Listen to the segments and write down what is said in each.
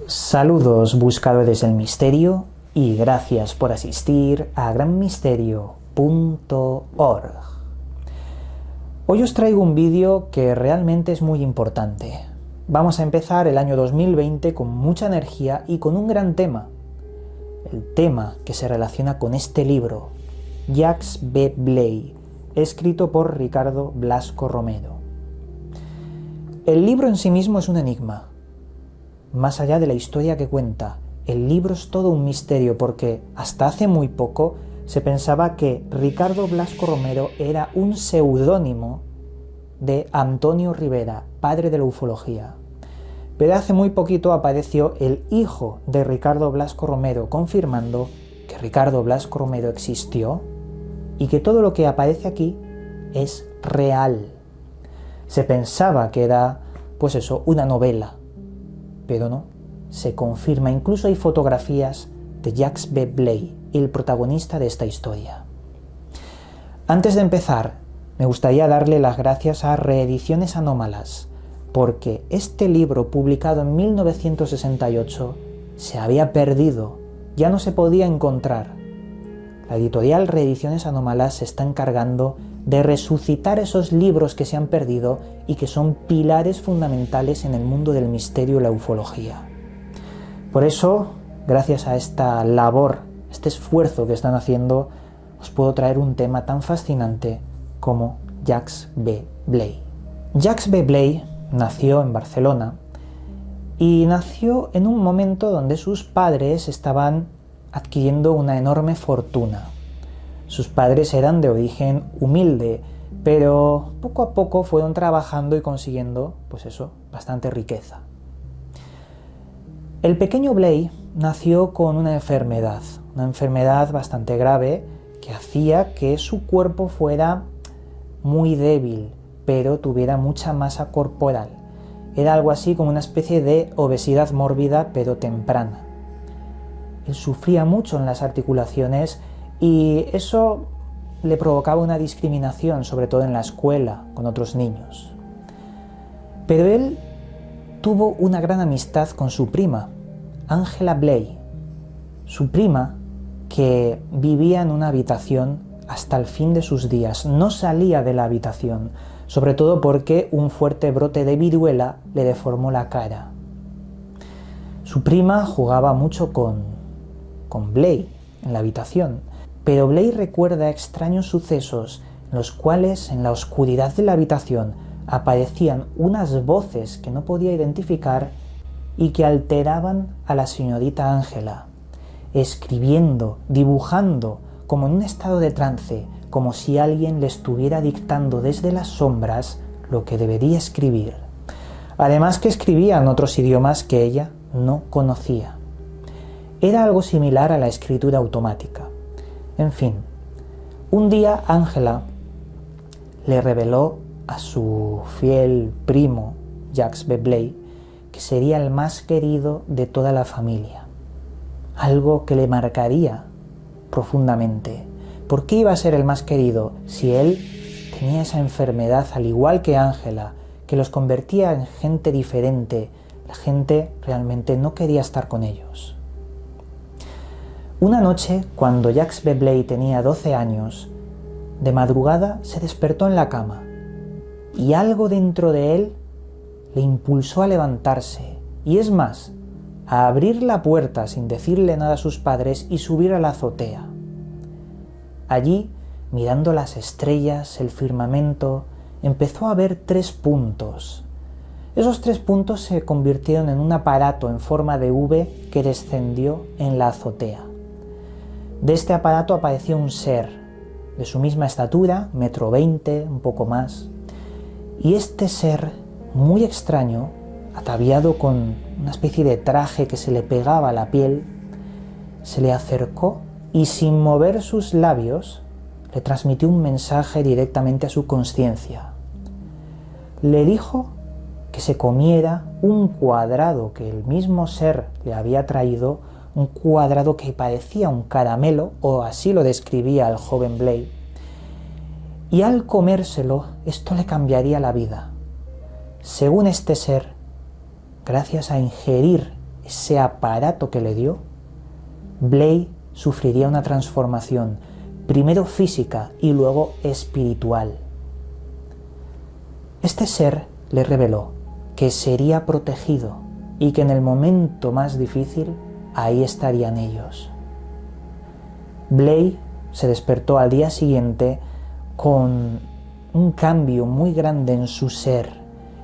Saludos buscadores del misterio y gracias por asistir a granmisterio.org. Hoy os traigo un vídeo que realmente es muy importante. Vamos a empezar el año 2020 con mucha energía y con un gran tema. El tema que se relaciona con este libro, Jacques Vallée, escrito por Ricardo Blasco Romero. El libro en sí mismo es un enigma. Más allá de la historia que cuenta, el libro es todo un misterio porque hasta hace muy poco se pensaba que Ricardo Blasco Romero era un seudónimo de Antonio Rivera, padre de la ufología. Pero hace muy poquito apareció el hijo de Ricardo Blasco Romero confirmando que Ricardo Blasco Romero existió y que todo lo que aparece aquí es real. Se pensaba que era, una novela. Pero no, se confirma, incluso hay fotografías de Jacques Vallée, el protagonista de esta historia. Antes de empezar, me gustaría darle las gracias a Reediciones Anómalas, porque este libro, publicado en 1968, se había perdido, ya no se podía encontrar. La editorial Reediciones Anómalas se está encargando de resucitar esos libros que se han perdido y que son pilares fundamentales en el mundo del misterio y la ufología. Por eso, gracias a esta labor, este esfuerzo que están haciendo, os puedo traer un tema tan fascinante como Jacques Vallée. Jacques Vallée nació en Barcelona y nació en un momento donde sus padres estaban adquiriendo una enorme fortuna. Sus padres eran de origen humilde, pero poco a poco fueron trabajando y consiguiendo, bastante riqueza. El pequeño Vallée nació con una enfermedad bastante grave que hacía que su cuerpo fuera muy débil, pero tuviera mucha masa corporal. Era algo así como una especie de obesidad mórbida, pero temprana. Él sufría mucho en las articulaciones y eso le provocaba una discriminación, sobre todo en la escuela, con otros niños. Pero él tuvo una gran amistad con su prima, Angela Vallée, su prima que vivía en una habitación hasta el fin de sus días, no salía de la habitación, sobre todo porque un fuerte brote de viruela le deformó la cara. Su prima jugaba mucho con Vallée en la habitación, pero Vallée recuerda extraños sucesos en los cuales en la oscuridad de la habitación aparecían unas voces que no podía identificar y que alteraban a la señorita Ángela, escribiendo, dibujando, como en un estado de trance, como si alguien le estuviera dictando desde las sombras lo que debería escribir. Además que escribía en otros idiomas que ella no conocía. Era algo similar a la escritura automática. En fin, un día Ángela le reveló a su fiel primo, Jacques Vallée, que sería el más querido de toda la familia. Algo que le marcaría profundamente. ¿Por qué iba a ser el más querido si él tenía esa enfermedad, al igual que Ángela, que los convertía en gente diferente? La gente realmente no quería estar con ellos. Una noche, cuando Jacques Vallée tenía 12 años, de madrugada se despertó en la cama y algo dentro de él le impulsó a levantarse y es más, a abrir la puerta sin decirle nada a sus padres y subir a la azotea. Allí, mirando las estrellas, el firmamento, empezó a ver 3 puntos. Esos 3 puntos se convirtieron en un aparato en forma de V que descendió en la azotea. De este aparato apareció un ser de su misma estatura, 1,20 m, un poco más, y este ser, muy extraño, ataviado con una especie de traje que se le pegaba a la piel, se le acercó y sin mover sus labios le transmitió un mensaje directamente a su conciencia. Le dijo que se comiera un cuadrado que el mismo ser le había traído, un cuadrado que parecía un caramelo, o así lo describía el joven Vallée, y al comérselo esto le cambiaría la vida. Según este ser, gracias a ingerir ese aparato que le dio, Blake sufriría una transformación, primero física y luego espiritual. Este ser le reveló que sería protegido y que en el momento más difícil ahí estarían ellos. Blake se despertó al día siguiente con un cambio muy grande en su ser.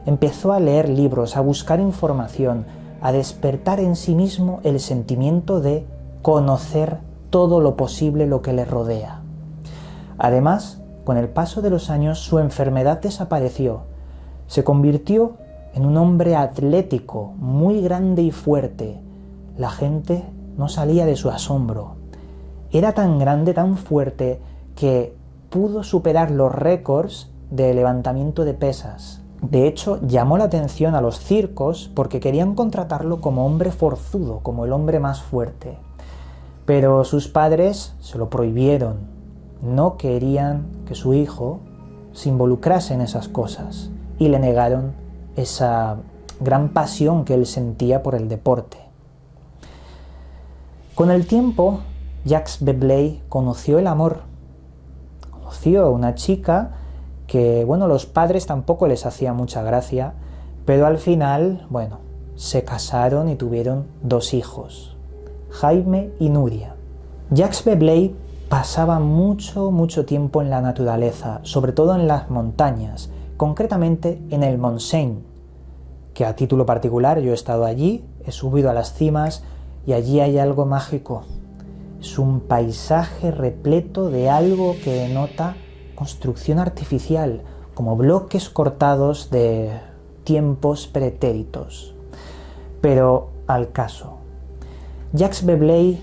Empezó a leer libros, a buscar información, a despertar en sí mismo el sentimiento de conocer todo lo posible lo que le rodea. Además, con el paso de los años su enfermedad desapareció. Se convirtió en un hombre atlético, muy grande y fuerte. La gente no salía de su asombro. Era tan grande, tan fuerte, que pudo superar los récords de levantamiento de pesas. De hecho, llamó la atención a los circos porque querían contratarlo como hombre forzudo, como el hombre más fuerte. Pero sus padres se lo prohibieron. No querían que su hijo se involucrase en esas cosas y le negaron esa gran pasión que él sentía por el deporte. Con el tiempo, Jacques Veblen conoció el amor. Conoció a una chica que, los padres tampoco les hacía mucha gracia, pero al final, se casaron y tuvieron 2 hijos, Jaime y Nuria. Jacques Veblen pasaba mucho tiempo en la naturaleza, sobre todo en las montañas, concretamente en el Mont Saint, que a título particular yo he estado allí, he subido a las cimas y allí hay algo mágico. Es un paisaje repleto de algo que denota construcción artificial, como bloques cortados de tiempos pretéritos. Pero al caso, Jacques Veblen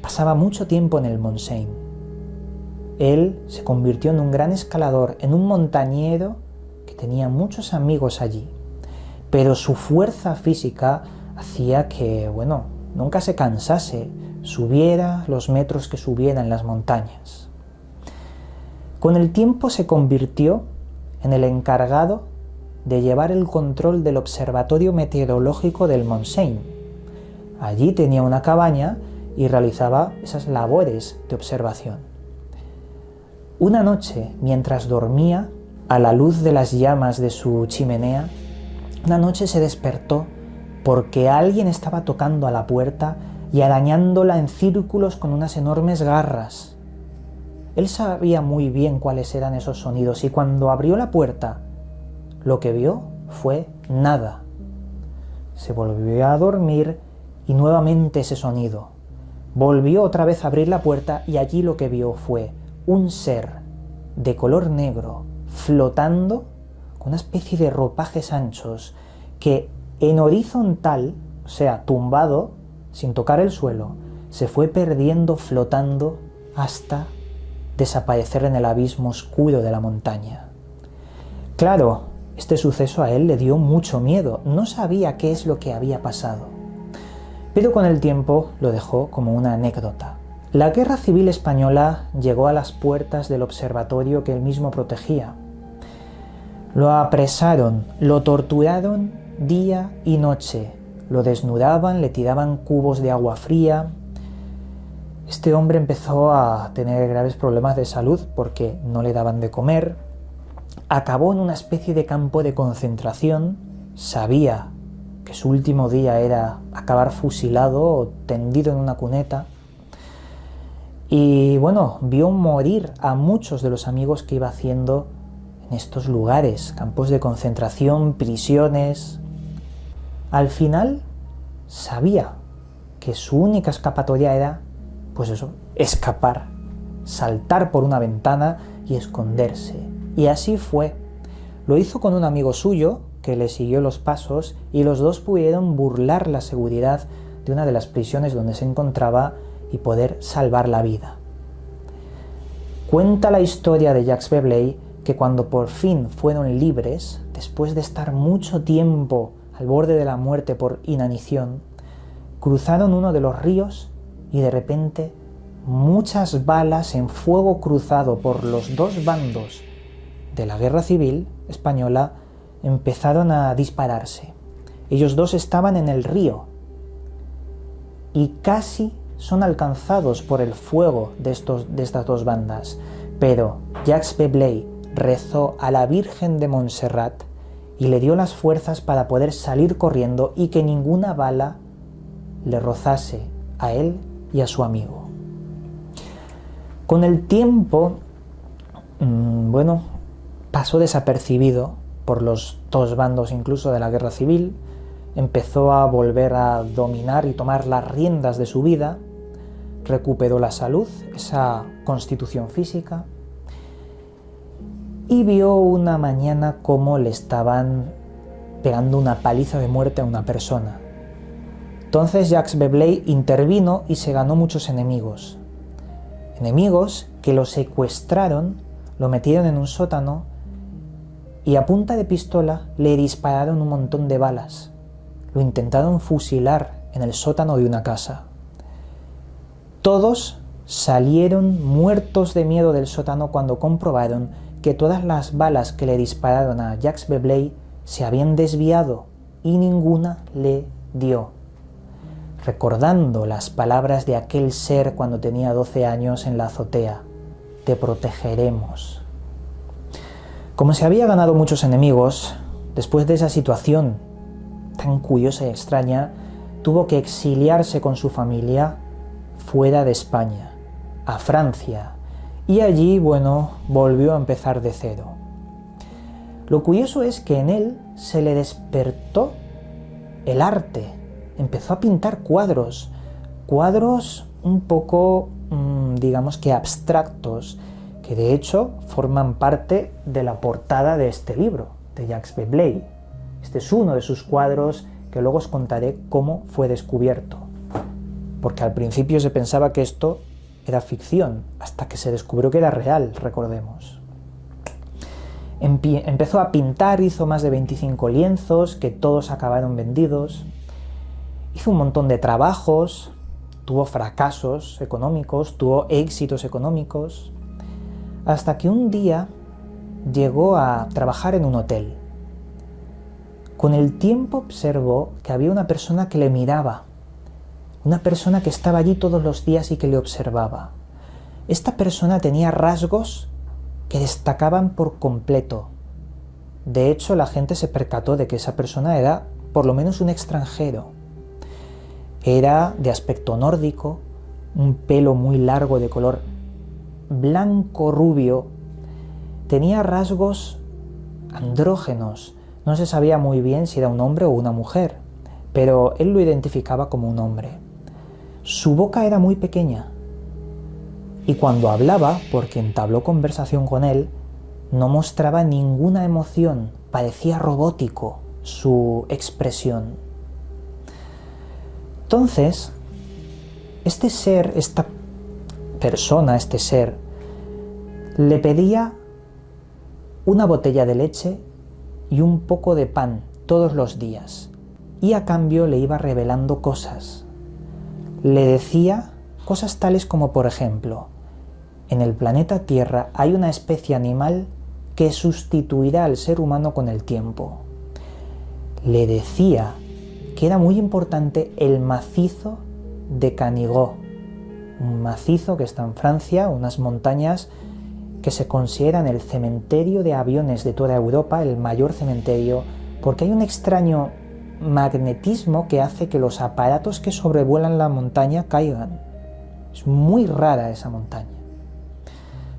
pasaba mucho tiempo en el Mont Saint. Él se convirtió en un gran escalador, en un montañero que tenía muchos amigos allí. Pero su fuerza física hacía que, nunca se cansase, subiera los metros que subiera en las montañas. Con el tiempo se convirtió en el encargado de llevar el control del observatorio meteorológico del Mont Saint. Allí tenía una cabaña y realizaba esas labores de observación. Una noche, mientras dormía, a la luz de las llamas de su chimenea, una noche se despertó porque alguien estaba tocando a la puerta y arañándola en círculos con unas enormes garras. Él sabía muy bien cuáles eran esos sonidos y cuando abrió la puerta, lo que vio fue nada. Se volvió a dormir y nuevamente ese sonido. Volvió otra vez a abrir la puerta y allí lo que vio fue un ser de color negro flotando con una especie de ropajes anchos que en horizontal, o sea, tumbado, sin tocar el suelo, se fue perdiendo flotando hasta desaparecer en el abismo oscuro de la montaña. Claro, este suceso a él le dio mucho miedo, no sabía qué es lo que había pasado. Pero con el tiempo lo dejó como una anécdota. La Guerra Civil Española llegó a las puertas del observatorio que él mismo protegía. Lo apresaron, lo torturaron día y noche, lo desnudaban, le tiraban cubos de agua fría. Este hombre empezó a tener graves problemas de salud porque no le daban de comer. Acabó en una especie de campo de concentración, sabía que su último día era acabar fusilado o tendido en una cuneta. Y vio morir a muchos de los amigos que iba haciendo en estos lugares, campos de concentración, prisiones. Al final sabía que su única escapatoria era, escapar, saltar por una ventana y esconderse. Y así fue. Lo hizo con un amigo suyo que le siguió los pasos y los dos pudieron burlar la seguridad de una de las prisiones donde se encontraba y poder salvar la vida. Cuenta la historia de Jacques Veblen que cuando por fin fueron libres, después de estar mucho tiempo al borde de la muerte por inanición, cruzaron uno de los ríos y de repente muchas balas en fuego cruzado por los 2 bandos de la Guerra Civil Española empezaron a dispararse. Ellos 2 estaban en el río y casi son alcanzados por el fuego de estas dos bandas. Pero Jacques Veblen rezó a la Virgen de Montserrat y le dio las fuerzas para poder salir corriendo y que ninguna bala le rozase a él y a su amigo. Con el tiempo, pasó desapercibido por los dos bandos incluso de la guerra civil, empezó a volver a dominar y tomar las riendas de su vida, recuperó la salud, esa constitución física, y vio una mañana cómo le estaban pegando una paliza de muerte a una persona. Entonces Jacques Veblen intervino y se ganó muchos enemigos. Enemigos que lo secuestraron, lo metieron en un sótano y a punta de pistola le dispararon un montón de balas. Lo intentaron fusilar en el sótano de una casa. Todos salieron muertos de miedo del sótano cuando comprobaron que todas las balas que le dispararon a Jacques Veblen se habían desviado y ninguna le dio. Recordando las palabras de aquel ser cuando tenía 12 años en la azotea: te protegeremos. Como se había ganado muchos enemigos, después de esa situación tan curiosa y extraña, tuvo que exiliarse con su familia fuera de España, a Francia, y allí, volvió a empezar de cero. Lo curioso es que en él se le despertó el arte. Empezó a pintar cuadros un poco, digamos que abstractos, que de hecho forman parte de la portada de este libro, de Jacques Veblen. Este es uno de sus cuadros que luego os contaré cómo fue descubierto, porque al principio se pensaba que esto era ficción, hasta que se descubrió que era real, recordemos. Empezó a pintar, hizo más de 25 lienzos, que todos acabaron vendidos. Hizo un montón de trabajos, tuvo fracasos económicos, tuvo éxitos económicos, hasta que un día llegó a trabajar en un hotel. Con el tiempo observó que había una persona que le miraba, una persona que estaba allí todos los días y que le observaba. Esta persona tenía rasgos que destacaban por completo. De hecho, la gente se percató de que esa persona era por lo menos un extranjero. Era de aspecto nórdico, un pelo muy largo de color blanco rubio, tenía rasgos andrógenos, no se sabía muy bien si era un hombre o una mujer, pero él lo identificaba como un hombre. Su boca era muy pequeña y cuando hablaba, porque entabló conversación con él, no mostraba ninguna emoción, parecía robótico su expresión. Entonces, este ser, esta persona, este ser, le pedía una botella de leche y un poco de pan todos los días, y a cambio le iba revelando cosas. Le decía cosas tales como, por ejemplo, en el planeta Tierra hay una especie animal que sustituirá al ser humano con el tiempo. Le decía que era muy importante el macizo de Canigó, un macizo que está en Francia, unas montañas que se consideran el cementerio de aviones de toda Europa, el mayor cementerio, porque hay un extraño magnetismo que hace que los aparatos que sobrevuelan la montaña caigan. Es muy rara esa montaña.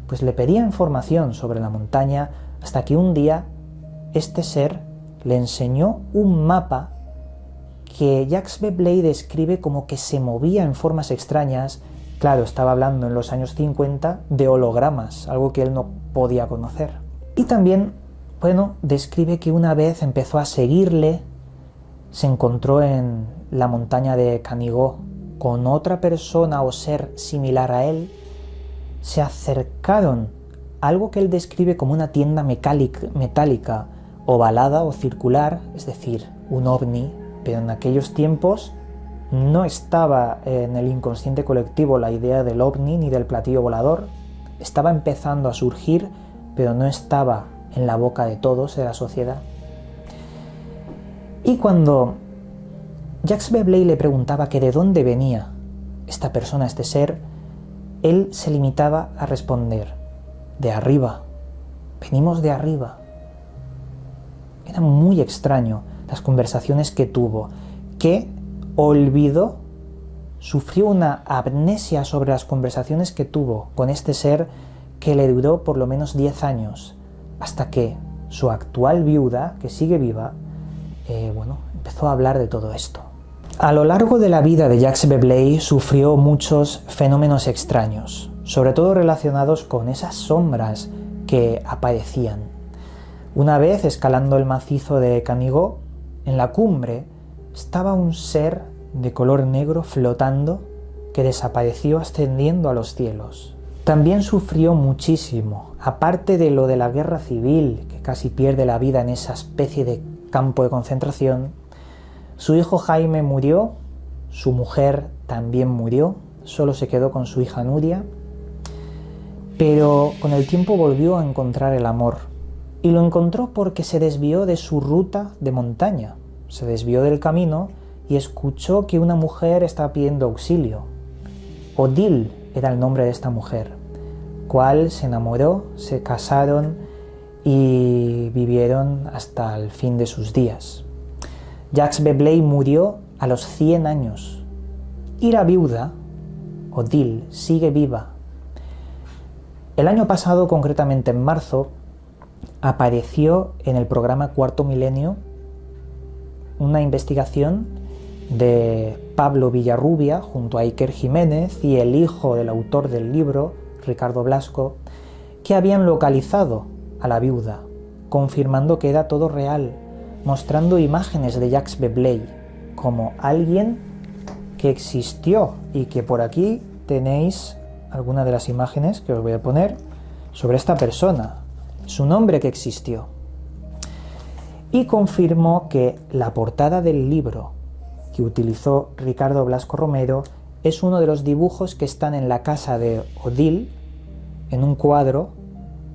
Pues le pedía información sobre la montaña hasta que un día este ser le enseñó un mapa que Jacques Veblen describe como que se movía en formas extrañas. Claro, estaba hablando en los años 50 de hologramas, algo que él no podía conocer. Y también, describe que una vez empezó a seguirle, se encontró en la montaña de Canigó con otra persona o ser similar a él, se acercaron a algo que él describe como una tienda metálica, ovalada o circular, es decir, un ovni, pero en aquellos tiempos no estaba en el inconsciente colectivo la idea del ovni ni del platillo volador, estaba empezando a surgir, pero no estaba en la boca de todos de la sociedad. Y cuando Jacques Veblen le preguntaba que de dónde venía esta persona, este ser. Él se limitaba a responder: de arriba, venimos de arriba. Era muy extraño las conversaciones que tuvo, que olvidó, sufrió una amnesia sobre las conversaciones que tuvo con este ser que le duró por lo menos 10 años, hasta que su actual viuda, que sigue viva, empezó a hablar de todo esto. A lo largo de la vida de Jacques Veblen sufrió muchos fenómenos extraños, sobre todo relacionados con esas sombras que aparecían. Una vez, escalando el macizo de Canigó, en la cumbre estaba un ser de color negro flotando que desapareció ascendiendo a los cielos. También sufrió muchísimo, aparte de lo de la guerra civil, que casi pierde la vida en esa especie de campo de concentración. Su hijo Jaime murió, su mujer también murió, solo se quedó con su hija Nuria, pero con el tiempo volvió a encontrar el amor, y lo encontró porque se desvió de su ruta de montaña, se desvió del camino y escuchó que una mujer estaba pidiendo auxilio. Odile era el nombre de esta mujer, cual se enamoró, se casaron y vivieron hasta el fin de sus días. Jacques Veblen murió a los 100 años y la viuda, Odile, sigue viva. El año pasado, concretamente en marzo, apareció en el programa Cuarto Milenio una investigación de Pablo Villarrubia junto a Iker Jiménez y el hijo del autor del libro, Ricardo Blasco, que habían localizado a la viuda, confirmando que era todo real, mostrando imágenes de Jacques Veblen como alguien que existió, y que por aquí tenéis algunas de las imágenes que os voy a poner sobre esta persona, su nombre que existió. Y confirmó que la portada del libro que utilizó Ricardo Blasco Romero es uno de los dibujos que están en la casa de Odile, en un cuadro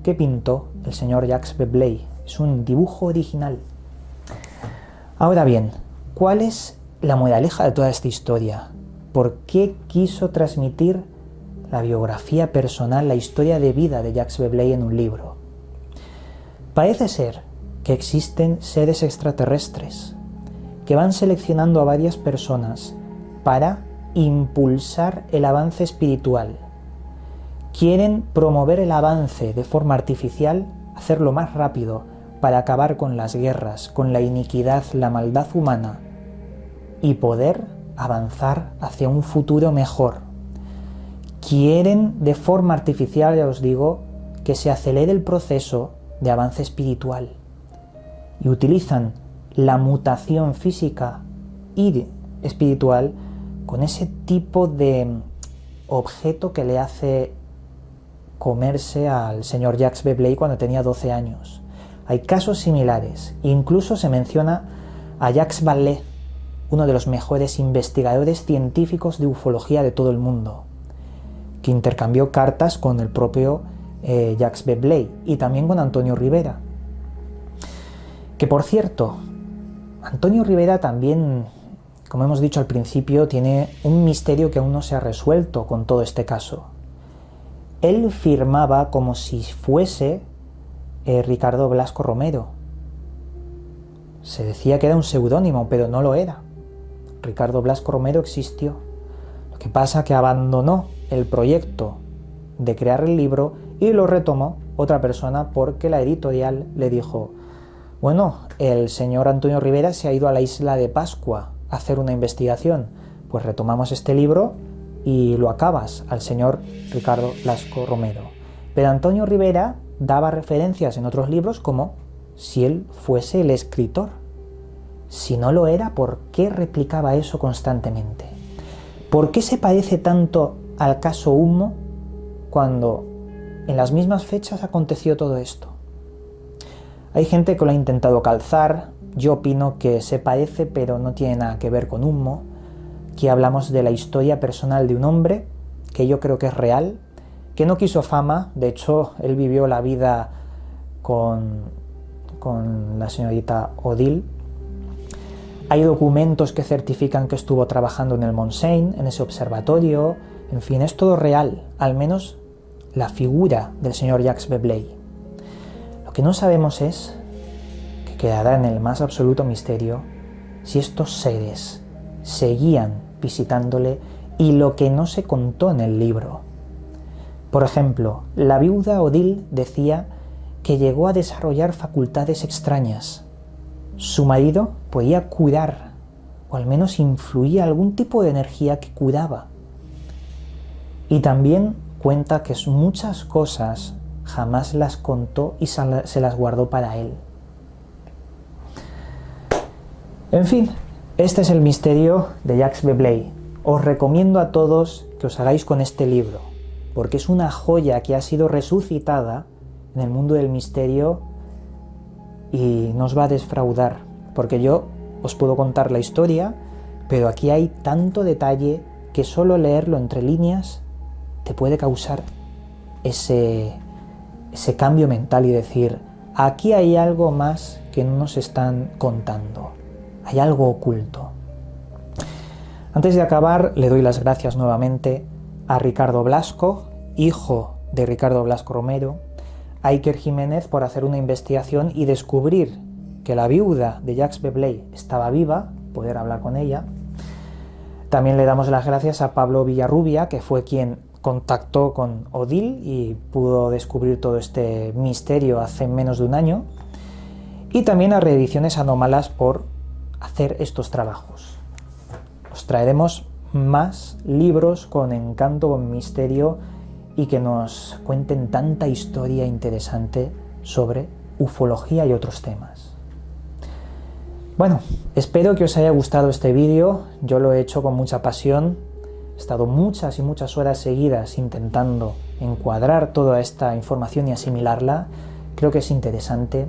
que pintó el señor Jacques Veblen. Es un dibujo original. Ahora bien, ¿cuál es la moraleja de toda esta historia? ¿Por qué quiso transmitir la biografía personal, la historia de vida de Jacques Veblen en un libro? Parece ser que existen seres extraterrestres que van seleccionando a varias personas para impulsar el avance espiritual. Quieren promover el avance de forma artificial, hacerlo más rápido para acabar con las guerras, con la iniquidad, la maldad humana y poder avanzar hacia un futuro mejor. Quieren de forma artificial, ya os digo, que se acelere el proceso de avance espiritual y utilizan la mutación física y espiritual con ese tipo de objeto que le hace comerse al señor Jacques Veblen cuando tenía 12 años. Hay casos similares, incluso se menciona a Jacques Vallée, uno de los mejores investigadores científicos de ufología de todo el mundo, que intercambió cartas con el propio Jacques Veblen y también con Antonio Rivera. Que por cierto, Antonio Rivera también, como hemos dicho al principio, tiene un misterio que aún no se ha resuelto con todo este caso. Él firmaba como si fuese Ricardo Blasco Romero. Se decía que era un seudónimo, pero no lo era. Ricardo Blasco Romero existió. Lo que pasa es que abandonó el proyecto de crear el libro y lo retomó otra persona porque la editorial le dijo: bueno, el señor Antonio Rivera se ha ido a la isla de Pascua a hacer una investigación, pues retomamos este libro y lo acabas al señor Ricardo Blasco Romero. Pero Antonio Rivera daba referencias en otros libros como si él fuese el escritor. Si no lo era, ¿por qué replicaba eso constantemente? ¿Por qué se parece tanto al caso Humo cuando en las mismas fechas aconteció todo esto? Hay gente que lo ha intentado calzar. Yo opino que se parece, pero no tiene nada que ver con Humo. Aquí hablamos de la historia personal de un hombre que yo creo que es real, que no quiso fama. De hecho, él vivió la vida con la señorita Odile. Hay documentos que certifican que estuvo trabajando en el Mont Saint, en ese observatorio. En fin, es todo real, al menos la figura del señor Jacques Veblen. Lo que no sabemos es, que quedará en el más absoluto misterio, si estos seres seguían visitándole y lo que no se contó en el libro. Por ejemplo, la viuda Odile decía que llegó a desarrollar facultades extrañas. Su marido podía curar, o al menos influía algún tipo de energía que curaba. Y también cuenta que muchas cosas jamás las contó y se las guardó para él. En fin, este es el misterio de Jacques Veblen. Os recomiendo a todos que os hagáis con este libro, porque es una joya que ha sido resucitada en el mundo del misterio y no os va a defraudar, porque yo os puedo contar la historia, pero aquí hay tanto detalle que solo leerlo entre líneas te puede causar ese cambio mental y decir, aquí hay algo más que no nos están contando, hay algo oculto. Antes de acabar, le doy las gracias nuevamente a Ricardo Blasco, hijo de Ricardo Blasco Romero, a Iker Jiménez por hacer una investigación y descubrir que la viuda de Jacques Veblen estaba viva, poder hablar con ella. También le damos las gracias a Pablo Villarrubia, que fue quien contactó con Odile y pudo descubrir todo este misterio hace menos de un año. Y también a Reediciones Anómalas por hacer estos trabajos. Os traeremos más libros con encanto, con misterio y que nos cuenten tanta historia interesante sobre ufología y otros temas. Bueno, espero que os haya gustado este vídeo. Yo lo he hecho con mucha pasión. He estado muchas y muchas horas seguidas intentando encuadrar toda esta información y asimilarla. Creo que es interesante.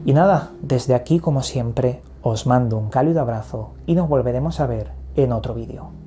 Y nada, desde aquí, como siempre, os mando un cálido abrazo y nos volveremos a ver en otro vídeo.